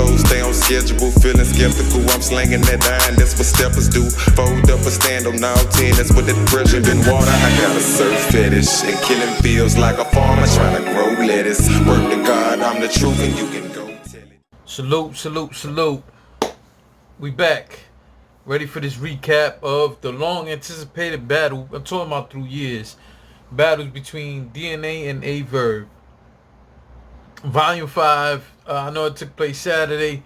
flow, stay on schedule, feeling skeptical. I'm slanging that iron, that's what steppers do. Fold up a stand on all 10, that's what that pressure in water. I got a surf fetish, and killing feels like a farmer trying to grow lettuce. Work to God, I'm the truth, and you can go tell it. Salute, salute, salute. We back. Ready for this recap of the long anticipated battle. I'm talking about through years. Battles between DNA and Aye Verb. Volume 5. I know it took place Saturday.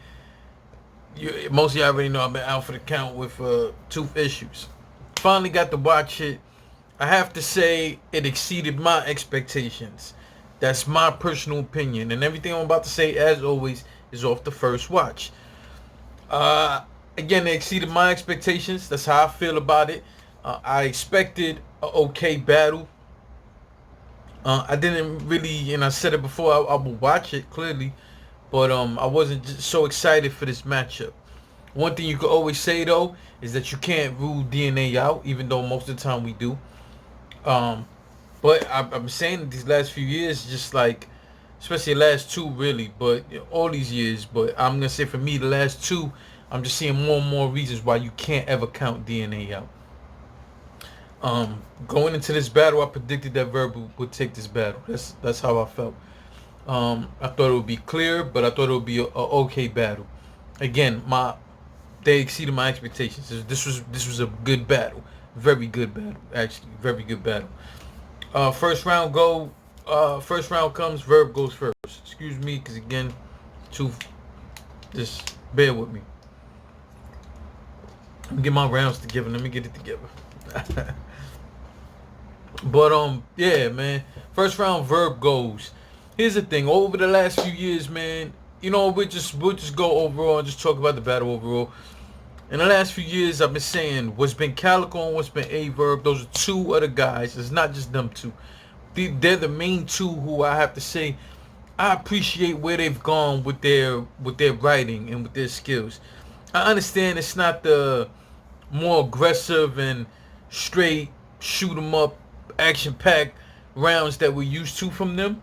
Most of y'all already know I've been out for the count with 2 issues. Finally got to watch it. I have to say it exceeded my expectations. That's my personal opinion. And everything I'm about to say, as always, is off the first watch. Again, it exceeded my expectations. That's how I feel about it. I expected an okay battle. I didn't really, and I said it before, I will watch it clearly, but I wasn't just so excited for this matchup. One thing you could always say though is that you can't rule DNA out, even though most of the time we do. But I'm saying these last few years, just like, especially the last 2 really, but all these years. But I'm gonna say for me, the last 2, I'm just seeing more and more reasons why you can't ever count DNA out. Going into this battle, I predicted that Verb would take this battle. That's how I felt. I thought it would be clear, but I thought it would be a okay battle. Again, they exceeded my expectations. This was a good battle, very good battle, actually, very good battle. First round comes. Verb goes first. Excuse me, because again, just bear with me. Let me get my rounds together. Let me get it together. But yeah, man. First round, Verb goes. Here's the thing. Over the last few years, man, you know, we'll just go overall and just talk about the battle overall. In the last few years, I've been saying what's been Calico and what's been Aye Verb. Those are 2 other guys. It's not just them 2. They're the main 2 who I have to say I appreciate where they've gone with their writing and with their skills. I understand it's not the more aggressive and straight shoot 'em up, action-packed rounds that we're used to from them.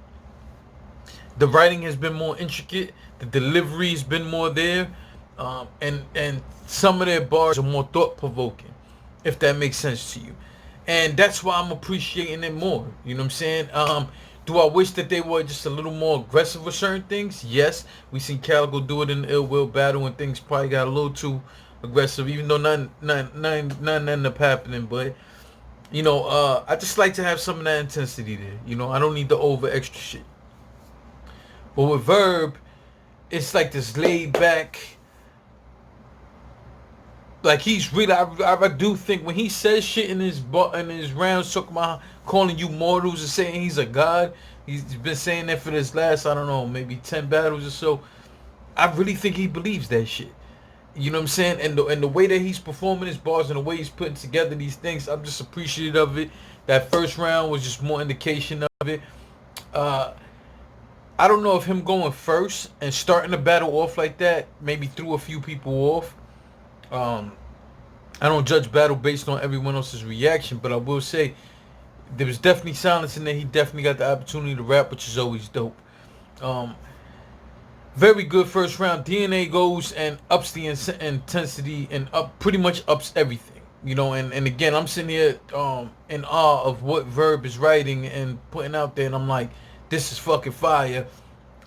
The writing has been more intricate. The delivery's been more there, and some of their bars are more thought-provoking, if that makes sense to you. And that's why I'm appreciating it more. You know what I'm saying? Do I wish that they were just a little more aggressive with certain things? Yes. We seen Calico do it in the Ill Will battle, and things probably got a little too aggressive, even though none ended up happening. But you know, I just like to have some of that intensity there. You know, I don't need the over extra shit. But with Verb, it's like this laid back. Like he's really, I do think when he says shit in his rounds, talking about calling you mortals and saying he's a god, he's been saying that for this last, I don't know, maybe 10 battles or so. I really think he believes that shit. You know what I'm saying? And the way that he's performing his bars and the way he's putting together these things, I'm just appreciative of it. That first round was just more indication of it. I don't know if him going first and starting the battle off like that maybe threw a few people off. I don't judge battle based on everyone else's reaction, but I will say there was definitely silence in there. He definitely got the opportunity to rap, which is always dope. Very good first round. DNA goes and ups the intensity and pretty much ups everything. You know, and again, I'm sitting here in awe of what Verb is writing and putting out there, and I'm like, this is fucking fire.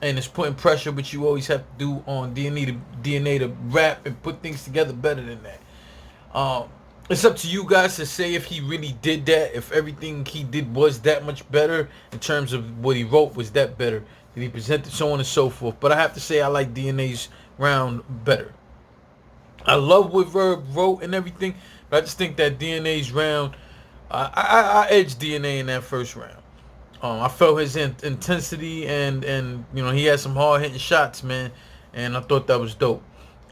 And it's putting pressure, but you always have to do on DNA to rap and put things together better than that. It's up to you guys to say if he really did that, if everything he did was that much better in terms of what he wrote was that better, that he presented, so on and so forth. But I have to say I like DNA's round better. I love what Verb wrote and everything, but I just think that DNA's round, I edged DNA in that first round. I felt his intensity and you know, he had some hard hitting shots, man, and I thought that was dope.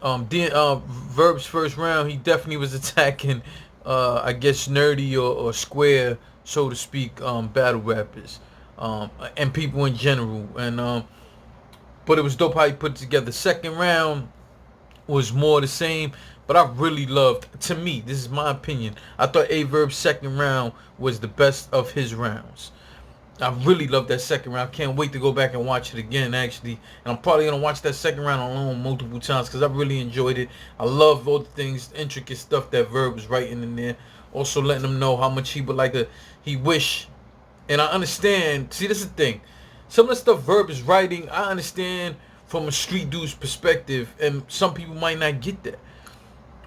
Verb's first round, he definitely was attacking, I guess, nerdy or square, so to speak, battle rappers, and people in general. And but it was dope how he put it together. Second round was more the same, but I really loved. To me, this is my opinion. I thought Aye Verb's second round was the best of his rounds. I really love that second round. Can't wait to go back and watch it again, actually. And I'm probably going to watch that second round alone multiple times because I really enjoyed it. I love all the things, intricate stuff that Verb was writing in there. Also letting him know how much he would like to, he wish. And I understand. See, this is the thing. Some of the stuff Verb is writing, I understand from a street dude's perspective. And some people might not get that.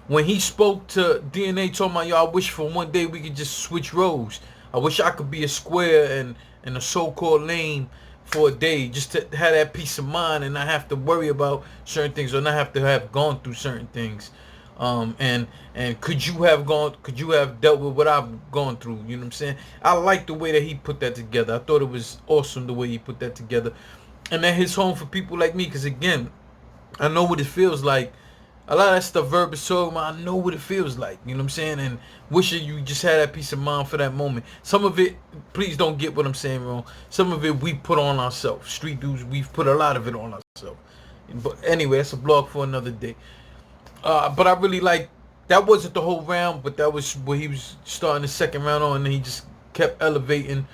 When he spoke to DNA talking about, yo, I wish for one day we could just switch roles. I wish I could be a square and a so-called lame for a day just to have that peace of mind and not have to worry about certain things or not have to have gone through certain things. And could you have dealt with what I've gone through? You know what I'm saying? I like the way that he put that together. I thought it was awesome the way he put that together. And that hits home for people like me because, again, I know what it feels like. A lot of that stuff Verb is talking about, I know what it feels like. You know what I'm saying? And wishing you just had that peace of mind for that moment. Some of it, please don't get what I'm saying wrong. Some of it we put on ourselves. Street dudes, we've put a lot of it on ourselves. But anyway, that's a blog for another day. But I really like, that wasn't the whole round, but that was where he was starting the second round on, and then he just kept elevating.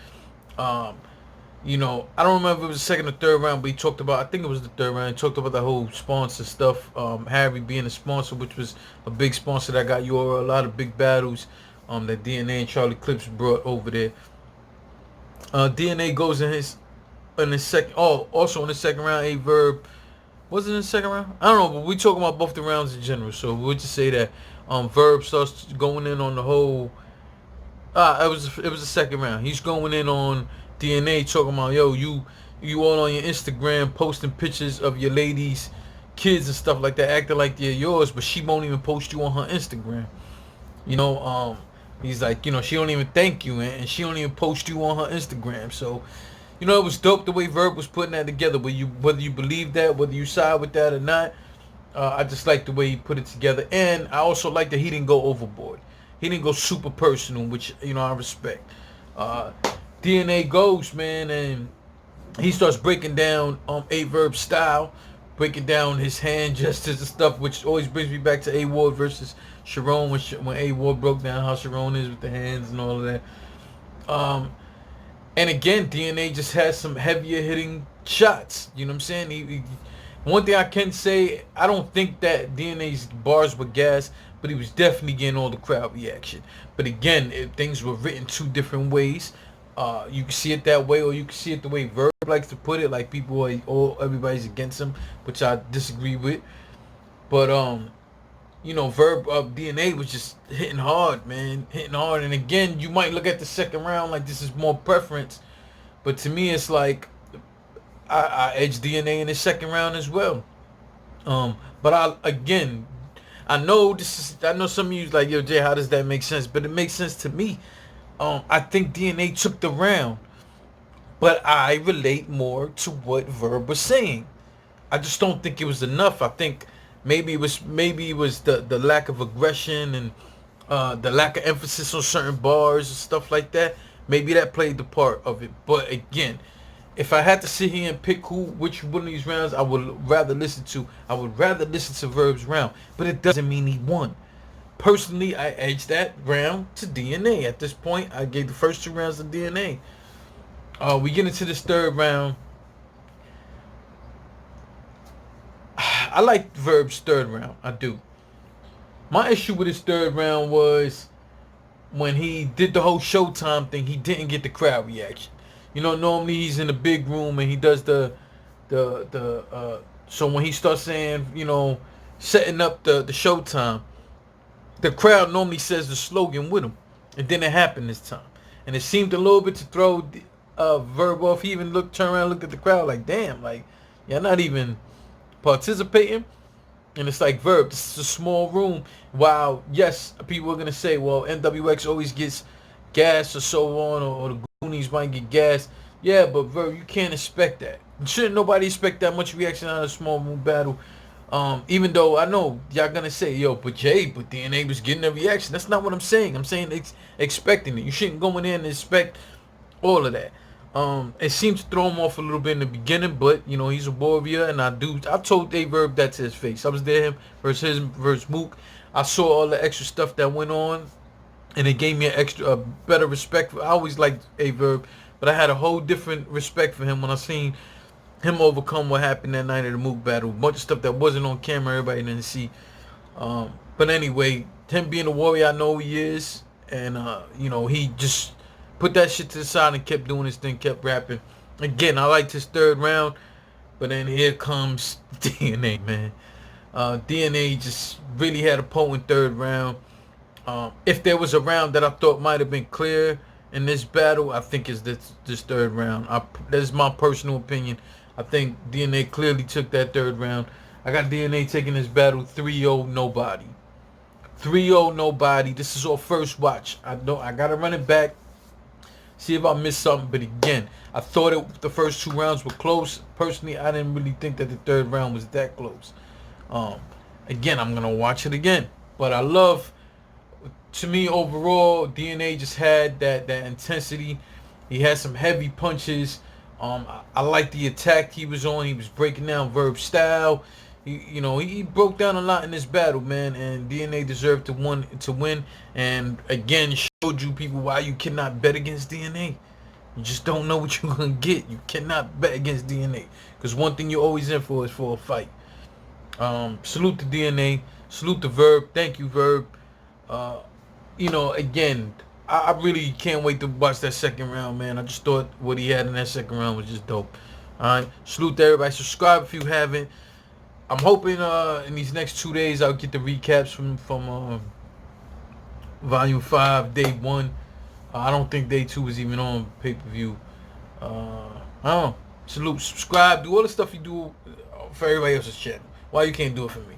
You know, I don't remember if it was the second or third round, but he talked about, I think it was the third round, he talked about the whole sponsor stuff. Harry being a sponsor, which was a big sponsor that got you a lot of big battles that DNA and Charlie Clips brought over there. DNA goes in his second, also in the second round, Aye Verb. Was it in the second round? I don't know, but we talking about both the rounds in general, so we'll just say that Verb starts going in on the whole. It was the second round. He's going in on DNA talking about, yo, you all on your Instagram posting pictures of your ladies, kids and stuff like that, acting like they're yours, but she won't even post you on her Instagram. You know, he's like, you know, she don't even thank you, and she don't even post you on her Instagram. So, you know, it was dope the way Verb was putting that together. Whether you believe that, whether you side with that or not, I just like the way he put it together. And I also like that he didn't go overboard. He didn't go super personal, which, you know, I respect. DNA goes, man, and he starts breaking down Aye Verb's style, breaking down his hand gestures and stuff, which always brings me back to A Ward versus Sharon when A Ward broke down how Sharon is with the hands and all of that. And again, DNA just has some heavier hitting shots. You know what I'm saying? One thing I can say, I don't think that DNA's bars were gas, but he was definitely getting all the crowd reaction. But again, things were written two different ways. You can see it that way, or you can see it the way Verb likes to put it, like everybody's against him, which I disagree with. But you know, Verb DNA was just hitting hard, man, hitting hard. And again, you might look at the second round like this is more preference, but to me, it's like I edge DNA in the second round as well. But I know some of you like, yo, Jay, how does that make sense? But it makes sense to me. I think DNA took the round, but I relate more to what Verb was saying. I just don't think it was enough. I think maybe it was the lack of aggression and the lack of emphasis on certain bars and stuff like that. Maybe that played the part of it. But again, if I had to sit here and pick which one of these rounds I would rather listen to, I would rather listen to Verb's round. But it doesn't mean he won. Personally, I edged that round to DNA. At this point, I gave the first two rounds to DNA. We get into this third round. I like Verb's third round. I do. My issue with his third round was when he did the whole Showtime thing, he didn't get the crowd reaction. You know, normally he's in the big room and he does so when he starts saying, you know, setting up the Showtime, the crowd normally says the slogan with him. It didn't happen this time. And it seemed a little bit to throw Verb off. He even turned around and looked at the crowd like, damn, like, y'all not even participating. And it's like, Verb, this is a small room. While, yes, people are going to say, well, NWX always gets gas or so on, or the Goonies might get gas. Yeah, but Verb, you can't expect that. Shouldn't nobody expect that much reaction out of a small room battle? Even though I know y'all gonna say, yo, but DNA was getting a reaction. That's not what I'm saying. I'm saying expecting it. You shouldn't go in there and expect all of that. It seemed to throw him off a little bit in the beginning, but you know, he's a warrior, and I told Aye Verb that to his face. I was there versus Mook. I saw all the extra stuff that went on, and it gave me a better respect. I always liked Aye Verb, but I had a whole different respect for him when I seen him overcome what happened that night at the Mook battle. A bunch of stuff that wasn't on camera, everybody didn't see. But anyway, him being the warrior I know he is, and you know, he just put that shit to the side and kept doing his thing, kept rapping. Again, I liked his third round, but then here comes DNA, man. DNA just really had a potent third round. If there was a round that I thought might have been clear in this battle, I think it's this third round. That's my personal opinion. I think DNA clearly took that third round. I got DNA taking this battle 3-0 nobody. 3-0 nobody. This is our first watch. I gotta run it back, see if I missed something. But again, I thought the first 2 rounds were close. Personally, I didn't really think that the third round was that close. Again, I'm gonna watch it again. But I love, to me overall, DNA just had that intensity. He had some heavy punches. I like the attack he was on. He was breaking down Verb's style. He broke down a lot in this battle, man, and DNA deserved to win. And again, showed you people why you cannot bet against DNA. You just don't know what you're gonna get. You cannot bet against DNA, because one thing you're always in for is for a fight. Salute to DNA. Salute to Verb. Thank you, Verb. Again, I really can't wait to watch that second round, man. I just thought what he had in that second round was just dope. Alright, salute to everybody. Subscribe if you haven't. I'm hoping in these next 2 days I'll get the recaps from Volume 5, Day 1. I don't think Day 2 is even on pay-per-view. I don't know. Salute, subscribe, do all the stuff you do for everybody else's channel. Why you can't do it for me?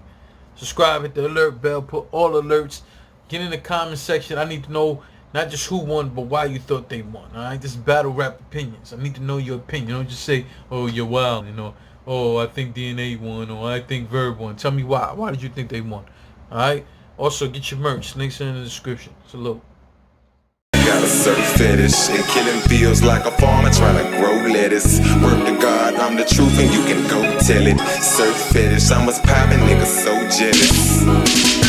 Subscribe, hit the alert bell, put all alerts. Get in the comment section. I need to know not just who won, but why you thought they won. Alright, this is battle rap opinions. I need to know your opinion. Don't just say, oh, you're wild, oh, I think DNA won, or I think Verb won. Tell me why. Why did you think they won? Alright? Also, get your merch. Links in the description. Salute. Got a surf fetish, and killing feels like a farmer trying to grow lettuce. Word to God, I'm the truth and you can go tell it. Surf fetish, I'm what's poppin', niggas so jealous.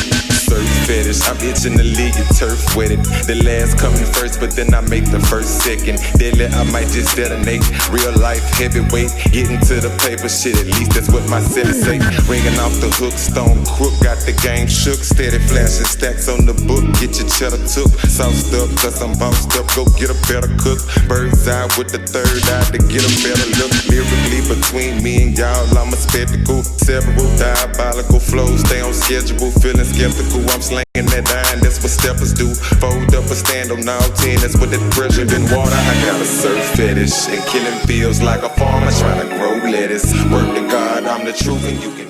Surf fetish, I'm itching to leave your turf wetted. The last coming first, but then I make the first second. Deadly, I might just detonate. Real life heavyweight, getting to the paper shit. At least that's what my cells say. Ringing off the hook, stone crook, got the game shook. Steady flashing stacks on the book, get your cheddar took. Sauced up, cause I'm bossed up, go get a better cook. Bird's eye with the third eye to get a better look. Lyrically between me and y'all, I'm a spectacle. Several diabolical flows, stay on schedule, feeling skeptical. I'm slanging that iron, that's what steppers do. Fold up or stand on all 10, that's what that pressure in water. I got a surf fetish, and killing feels like a farmer trying to grow lettuce. Word to God, I'm the truth and you can